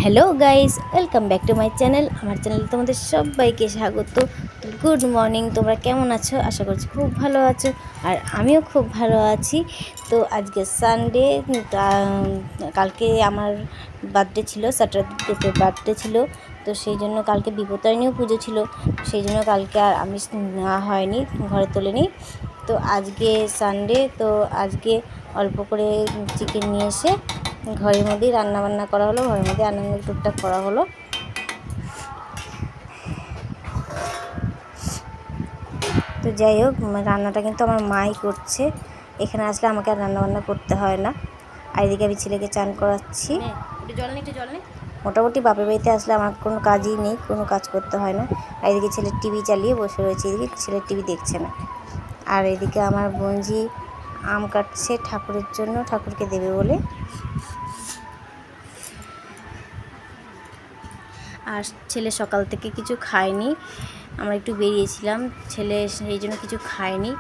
Hello guys, welcome back to my channel. আমার চ্যানেলে তোমাদের সবাইকে স্বাগত। গুড মর্নিং, তোমরা কেমন আছো? আশা করছি খুব ভালো আছো, আর আমিও খুব ভালো আছি। তো আজকে সানডে, কালকে আমার বার্থডে ছিল, স্যাটারডেতে বার্থডে ছিল। তো সেই জন্য কালকে বিপত্তারিণীও পুজো ছিল, সেই জন্য কালকে আর আমিষ নেওয়া হয়নি, ঘরে তোলেনি। তো আজকে সানডে, তো আজকে অল্প করে চিকেন নিয়ে এসে ঘরের মধ্যেই রান্নাবান্না করা হলো, ঘরের মধ্যে আনন্দ টুকটাক করা হলো। তো যাই হোক, রান্নাটা কিন্তু আমার মাই করছে। এখানে আসলে আমাকে আর রান্নাবান্না করতে হয় না। আর এদিকে আমি ছেলেকে চান করাচ্ছি। মোটামুটি বাপের বাড়িতে আসলে আমার কোনো কাজই নেই, কোনো কাজ করতে হয় না। আর এদিকে ছেলের টিভি চালিয়ে বসে রয়েছে, এদিকে ছেলের টিভি দেখছে না। আর এদিকে আমার বোনজি আম কাটছে ঠাকুরের জন্য, ঠাকুরকে দেবে বলে। আর ছেলে সকাল থেকে কিছু খায়নি, আমরা একটু বেরিয়েছিলাম, ছেলে সেই জন্য কিছু খায়নি।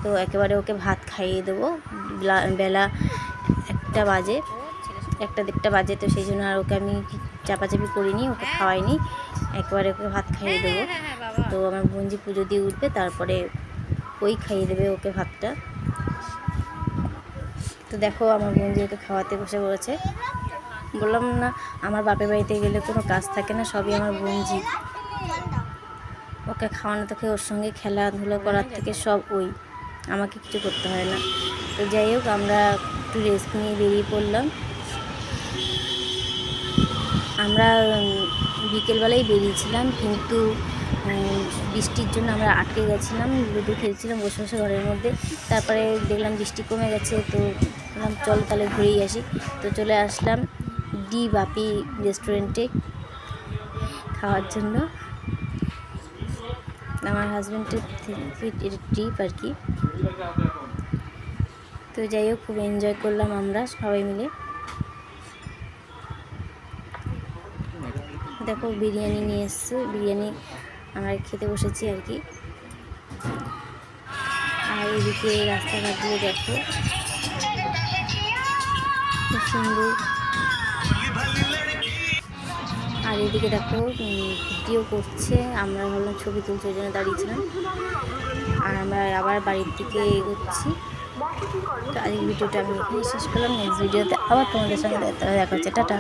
তো একেবারে ওকে ভাত খাইয়ে দেবো, বেলা 1টা বাজে, 1টা-1:30 বাজে। তো সেই জন্য আর ওকে আমি চাপাচাপি করিনি, ওকে খাওয়াইনি, একেবারে ওকে ভাত খাইয়ে দেবো। তো আমার বোনজি পুজো দিয়ে উঠবে, তারপরে ওই খাইয়ে দেবে ওকে ভাতটা। তো দেখো আমার বোনজি ওকে খাওয়াতে বসে পড়েছে। বললাম না, আমার বাপের বাড়িতে গেলে কোনো কাজ থাকে না, সবই আমার বোনজি। ওকে খাওয়ানো থেকে, ওর সঙ্গে খেলাধুলো করার থেকে সব ওই, আমাকে কিছু করতে হয় না। তো যাই হোক, আমরা একটু রেস্ট নিয়ে বেরিয়ে পড়লাম। আমরা বিকেলবেলায় বেরিয়েছিলাম, কিন্তু বৃষ্টির জন্য আমরা আটকে গেছিলাম, লুডো খেলছিলাম বসে বসে ঘরের মধ্যে। তারপরে দেখলাম বৃষ্টি কমে গেছে, তো বললাম চল তাহলে ঘুরেই আসি। তো চলে আসলাম ডি বাপি রেস্টুরেন্টে খাওয়ার জন্য। আমার হাজব্যান্ডের ট্রিপ আর কি। তো যাই হোক, খুব এনজয় করলাম আমরা সবাই মিলে। দেখো বিরিয়ানি নিয়ে এসছে, বিরিয়ানি আমরা খেতে বসেছি আর কি। আর এদিকে রাস্তাঘাট দিয়ে দেখো খুব সুন্দর। আর এদিকে দেখো ভিডিও করছে, আমরা ভাবলাম ছবি তুলছে, ওই জন্য দাঁড়িয়েছিলাম। আর আমরা আবার বাড়ির দিকে এগোচ্ছি। তো আজকের ভিডিওটা আমি এখানে শেষ করলাম। নেক্সট ভিডিওতে আবার তোমাদের সঙ্গে দেখা হচ্ছে। টাটা।